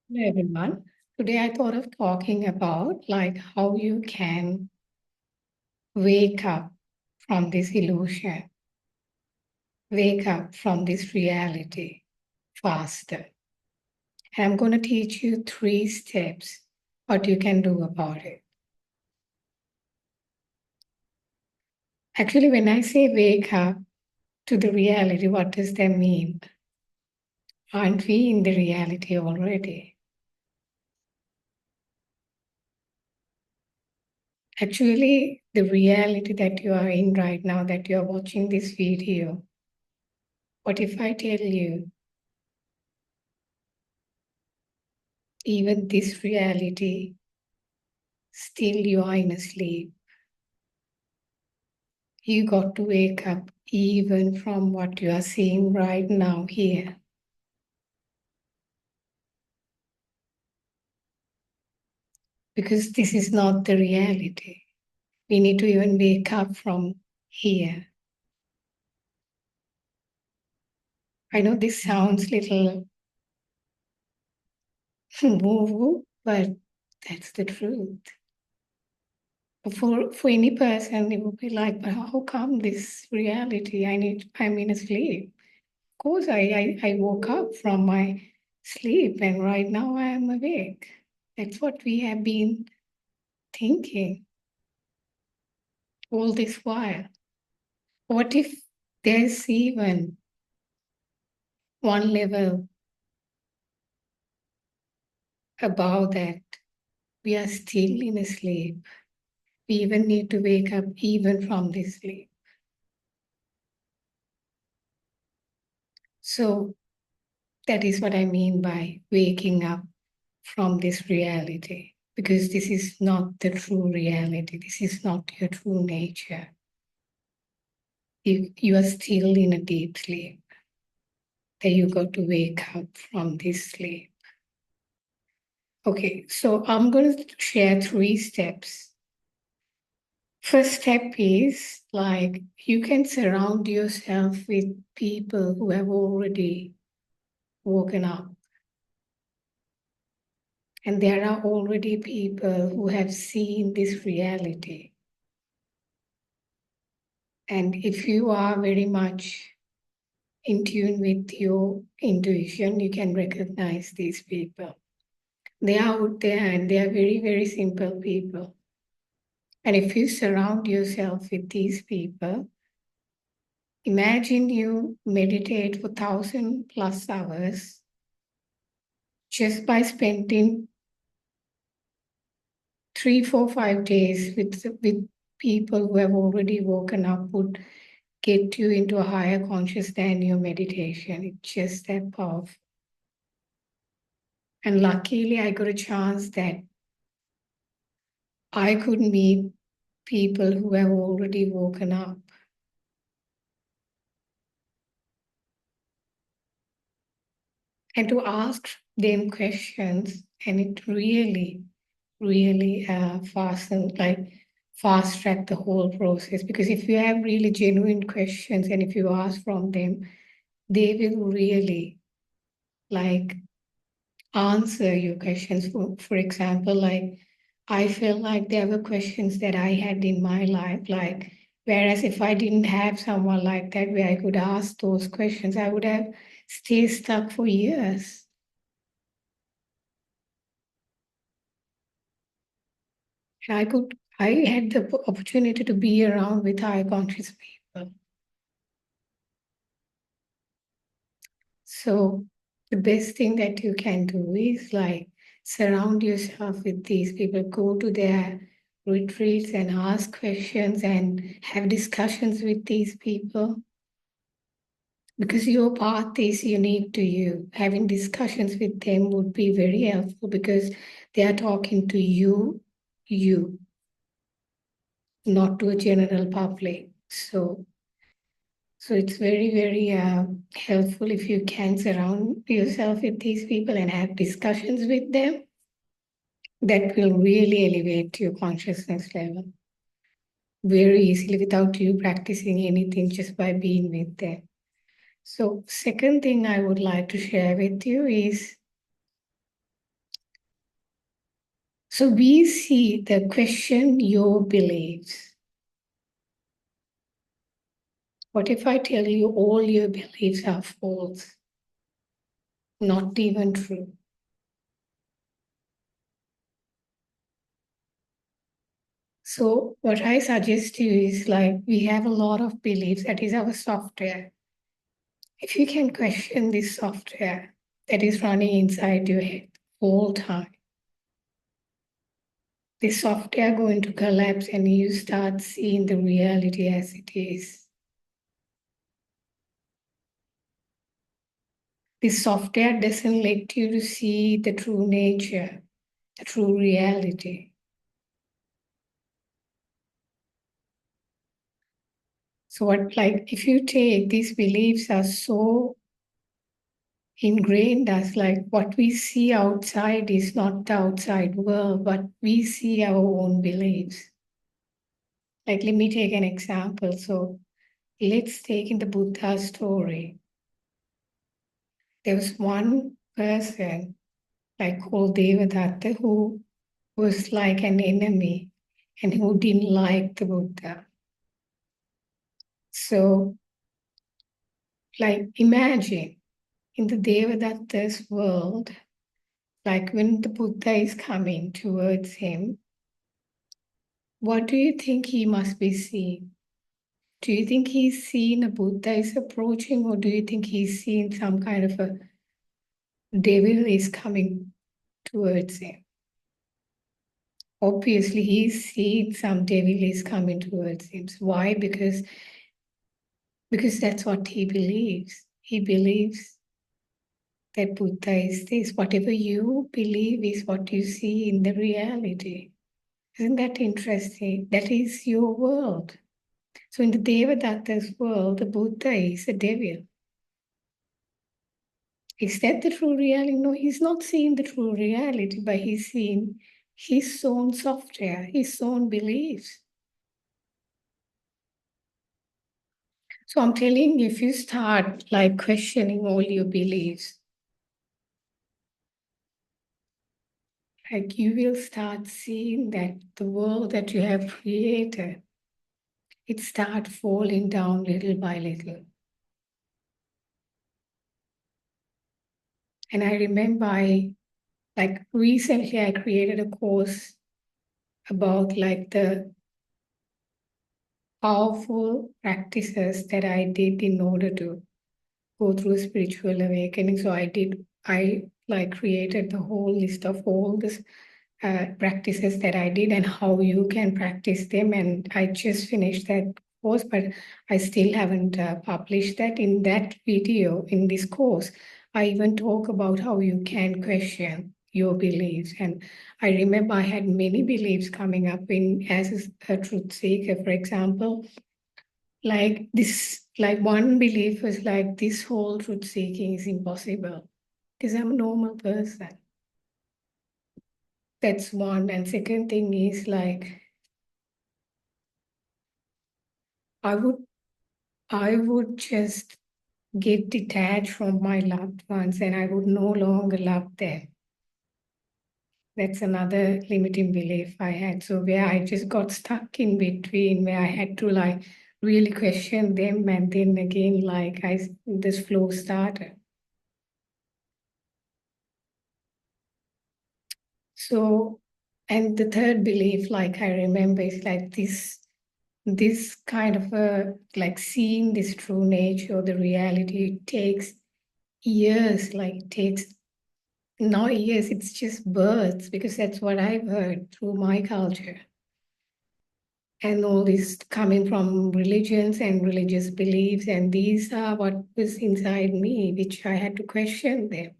Hello everyone. Today I thought of talking about like how you can wake up from this illusion, wake up from this reality faster. And I'm going to teach you 3 steps what you can do about it. Actually, when I say wake up to the reality, what does that mean? Aren't we in the reality already? Actually, the reality that you are in right now, that you are watching this video, what if I tell you even this reality, still you are in a sleep. You got to wake up even from what you are seeing right now here. Because this is not the reality. We need to even wake up from here. I know this sounds little woo-woo, but that's the truth. For any person, it would be like, but how come this reality? I'm in a sleep. Of course, I woke up from my sleep and right now I am awake. That's what we have been thinking all this while. What if there's even one level above that? We are still in a sleep. We even need to wake up even from this sleep. So that is what I mean by waking up from this reality. Because this is not the true reality. This is not your true nature. You are still in a deep sleep. Then you got to wake up from this sleep. Okay, so I'm going to share 3 steps. First step is like you can surround yourself with people who have already woken up. And there are already people who have seen this reality. And if you are very much in tune with your intuition, you can recognize these people. They are out there and they are very, very simple people. And if you surround yourself with these people, imagine you meditate for 1,000+ hours just by spending 3, 4, 5 days with people who have already woken up would get you into a higher conscious than your meditation. It's just that powerful. And luckily, I got a chance that I could meet people who have already woken up. And to ask them questions, and it really, really fast track the whole process. Because if you have really genuine questions and if you ask from them, they will really like answer your questions. For example, like I feel like there were questions that I had in my life, like whereas if I didn't have someone like that where I could ask those questions, I would have stayed stuck for years. And I had the opportunity to be around with high conscious people. So the best thing that you can do is like surround yourself with these people, go to their retreats and ask questions and have discussions with these people. Because your path is unique to you. Having discussions with them would be very helpful because they are talking to you, not to a general public. So it's very, very helpful if you can surround yourself with these people and have discussions with them. That will really elevate your consciousness level very easily without you practicing anything, just by being with them. So, second thing I would like to share with you is So we see the question your beliefs. What if I tell you all your beliefs are false? Not even true. So what I suggest to you is like we have a lot of beliefs, that is our software. If you can question this software that is running inside your head all time, this software going to collapse and you start seeing the reality as it is. This software doesn't let you to see the true nature, the true reality. So what, like, if you take these beliefs are so ingrained as like what we see outside is not the outside world, but we see our own beliefs. Like, let me take an example. So let's take in the Buddha story. There was one person like called Devadatta who was like an enemy and who didn't like the Buddha. So, like, imagine in the Devadatta's world, like when the Buddha is coming towards him, what do you think he must be seeing? Do you think he's seeing a Buddha is approaching, or do you think he's seeing some kind of a devil is coming towards him? Obviously, he's seeing some devil is coming towards him. So why? Because that's what he believes. He believes that Buddha is this. Whatever you believe is what you see in the reality. Isn't that interesting? That is your world. So in the Devadatta's world, the Buddha is a devil. Is that the true reality? No, he's not seeing the true reality, but he's seeing his own software, his own beliefs. So I'm telling you, if you start like questioning all your beliefs, like you will start seeing that the world that you have created, it start falling down little by little. And I remember like recently I created a course about like the powerful practices that I did in order to go through spiritual awakening. So I like created the whole list of all this practices that I did and how you can practice them. And I just finished that course, but I still haven't published that. In that video, in this course, I even talk about how you can question your beliefs. And I remember I had many beliefs coming up in as a truth seeker. For example, like this, like one belief was like this whole truth seeking is impossible because I'm a normal person. That's one. And second thing is like I would I would just get detached from my loved ones and I would no longer love them. That's another limiting belief I had. So where I just got stuck in between, where I had to like really question them, and then again like this flow started. So, and the third belief, like I remember, is like this kind of a like seeing this true nature or the reality takes years, like it takes not years, it's just births, because that's what I've heard through my culture. And all this coming from religions and religious beliefs, and these are what was inside me, which I had to question them.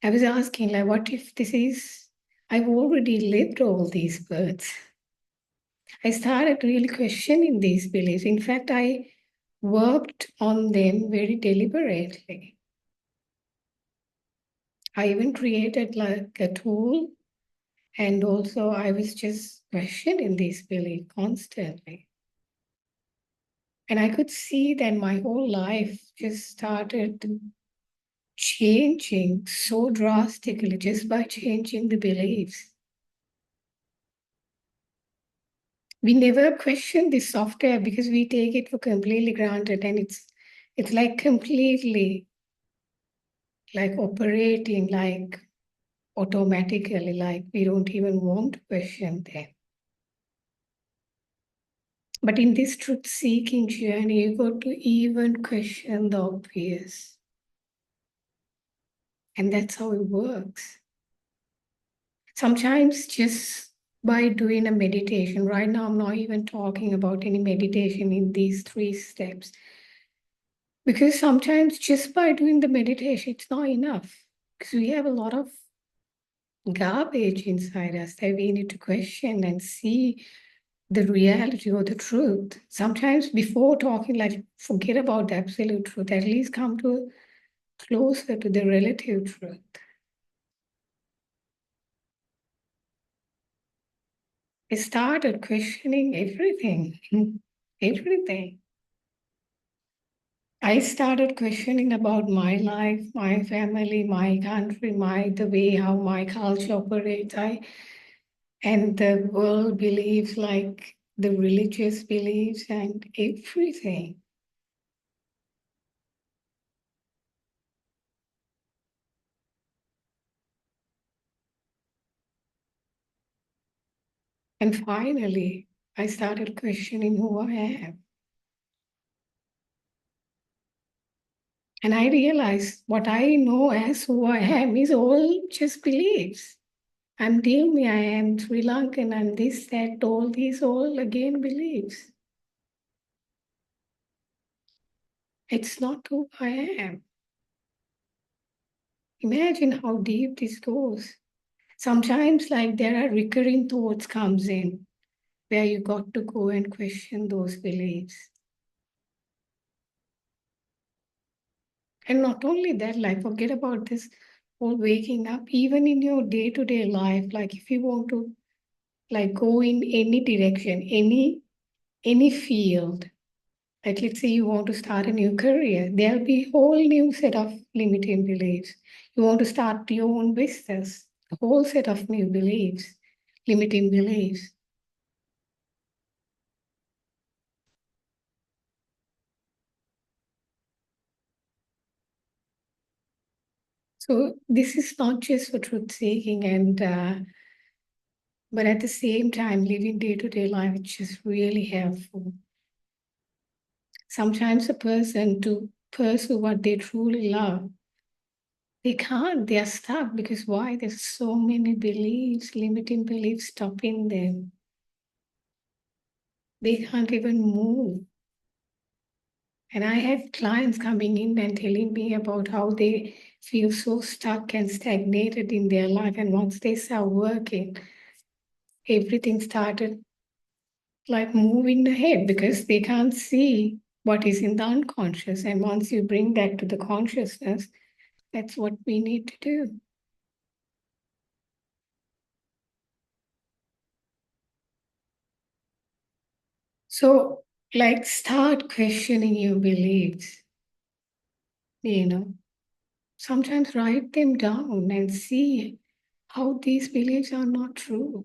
I was asking, like, what if this is, I've already lived all these births. I started really questioning these beliefs. In fact, I worked on them very deliberately. I even created like a tool, and also I was just questioning these beliefs constantly. And I could see that my whole life just started changing so drastically just by changing the beliefs. We never question this software because we take it for completely granted, and it's like completely like operating like automatically, like we don't even want to question them. But in this truth seeking journey, you got to even question the obvious. And that's how it works. Sometimes just by doing a meditation, right now I'm not even talking about any meditation in these 3 steps. Because sometimes just by doing the meditation, it's not enough. Because we have a lot of garbage inside us that we need to question and see the reality or the truth. Sometimes before talking, like forget about the absolute truth, at least come to closer to the relative truth. I started questioning everything, everything. I started questioning about my life, my family, my country, the way how my culture operates. And the world believes, like the religious beliefs and everything. And finally, I started questioning who I am. And I realized what I know as who I am is all just beliefs. I'm Dilmi, I am Sri Lankan, I'm this, that, all these, all again beliefs. It's not who I am. Imagine how deep this goes. Sometimes, like, there are recurring thoughts comes in where you got to go and question those beliefs. And not only that, like, forget about this whole waking up, even in your day-to-day life, like if you want to like go in any direction, any field, like let's say you want to start a new career, there'll be a whole new set of limiting beliefs. You want to start your own business, a whole set of new beliefs, limiting beliefs. So this is not just for truth seeking, and but at the same time, living day to day life, it's just really helpful. Sometimes a person to pursue what they truly love, they can't. They are stuck because why? There's so many beliefs, limiting beliefs stopping them. They can't even move. And I have clients coming in and telling me about how they feel so stuck and stagnated in their life. And once they start working, everything started like moving ahead because they can't see what is in the unconscious. And once you bring that to the consciousness, that's what we need to do. So, like, start questioning your beliefs, you know. Sometimes write them down and see how these beliefs are not true.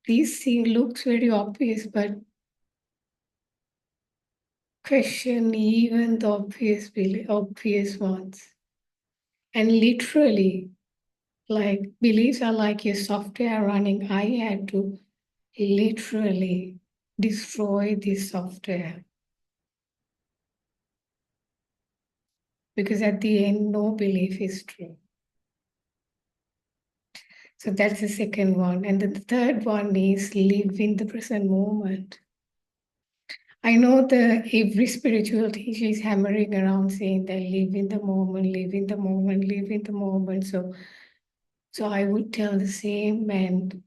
These things looks very obvious, but question even the obvious ones. And literally, like beliefs are like your software running. I had to literally destroy this software because at the end, no belief is true. So that's the second one. And the third one is live in the present moment. I know the every spiritual teacher is hammering around saying that live in the moment, live in the moment, live in the moment. So I would tell the same, and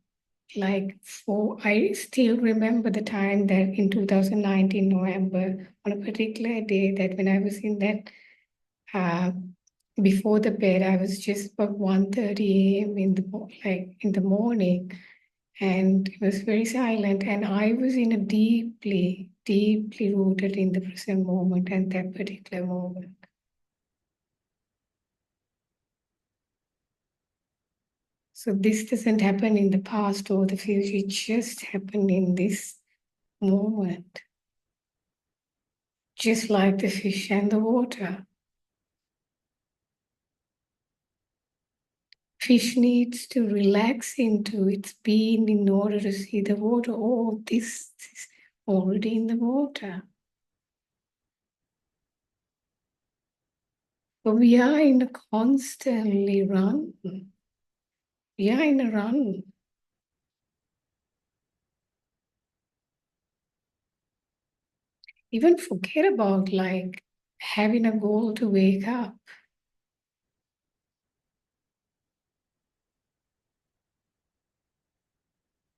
like for I still remember the time that in 2019 November on a particular day that when I was in that uh, before the bed, I was just about 1:30 a.m. in the like in the morning, and it was very silent, and I was in a deeply rooted in the present moment and that particular moment. So this doesn't happen in the past or the future, it just happened in this moment. Just like the fish and the water. Fish needs to relax into its being in order to see the water. Oh, this is already in the water. But we are in a constantly run. We are in a run. Even forget about like having a goal to wake up.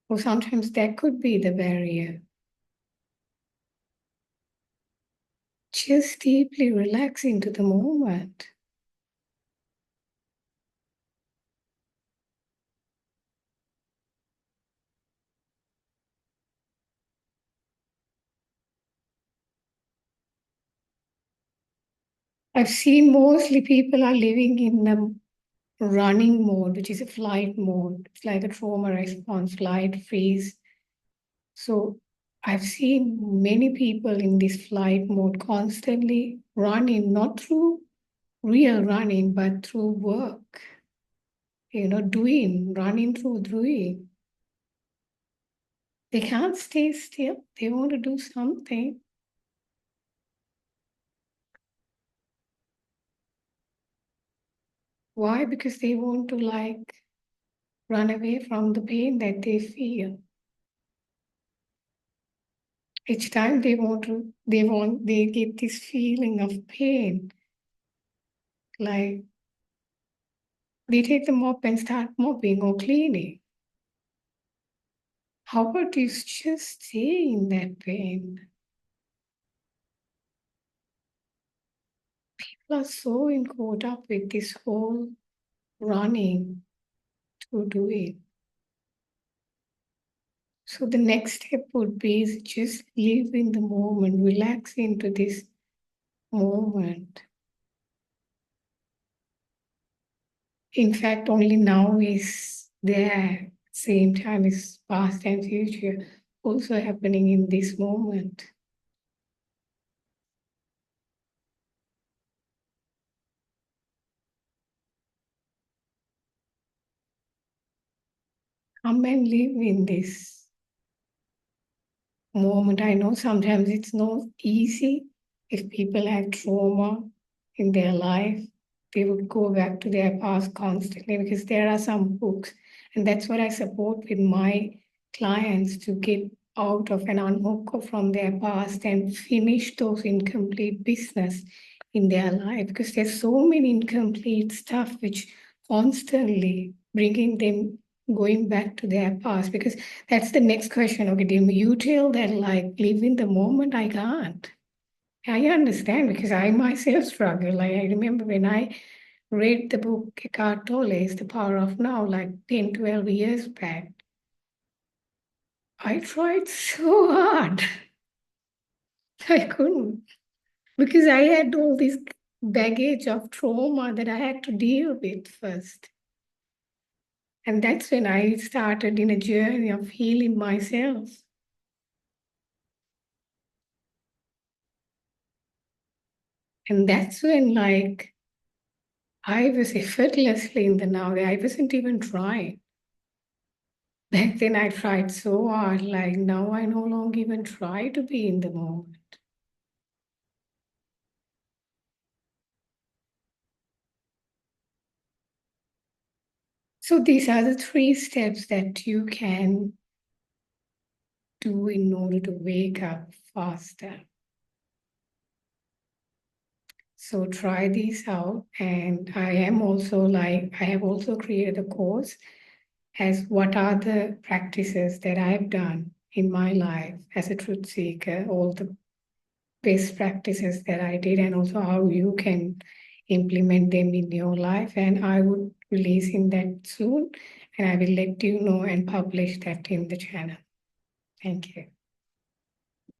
Or sometimes that could be the barrier. Just deeply relax into the moment. I've seen mostly people are living in a running mode, which is a flight mode. It's like a trauma response, flight, freeze. So I've seen many people in this flight mode constantly running, not through real running, but through work, running through doing. They can't stay still. They want to do something. Why? Because they want to like run away from the pain that they feel. Each time they get this feeling of pain. Like they take the mop and start mopping or cleaning. How about you just stay in that pain? People are so caught up with this whole running to do it. So the next step would be is just live in the moment, relax into this moment. In fact, only now is there, same time is past and future also happening in this moment. Come and live in this moment. I know sometimes it's not easy. If people have trauma in their life, they would go back to their past constantly because there are some books, and that's what I support with my clients to get out of and unhook from their past and finish those incomplete business in their life because there's so many incomplete stuff which constantly bringing them going back to their past because that's the next question. Okay, Dilmi, you tell that like live in the moment. I can't. I understand because I myself struggle. Like I remember when I read the book Eckhart Tolle's The Power of Now, like 10, 12 years back. I tried so hard. I couldn't because I had all this baggage of trauma that I had to deal with first. And that's when I started in a journey of healing myself. And that's when like I was effortlessly in the now. I wasn't even trying. Back then I tried so hard, like now I no longer even try to be in the moment. So these are the 3 steps that you can do in order to wake up faster. So try these out. And I have also created a course as what are the practices that I've done in my life as a truth seeker, all the best practices that I did, and also how you can implement them in your life. And I would releasing that soon, and I will let you know and publish that in the channel. Thank you.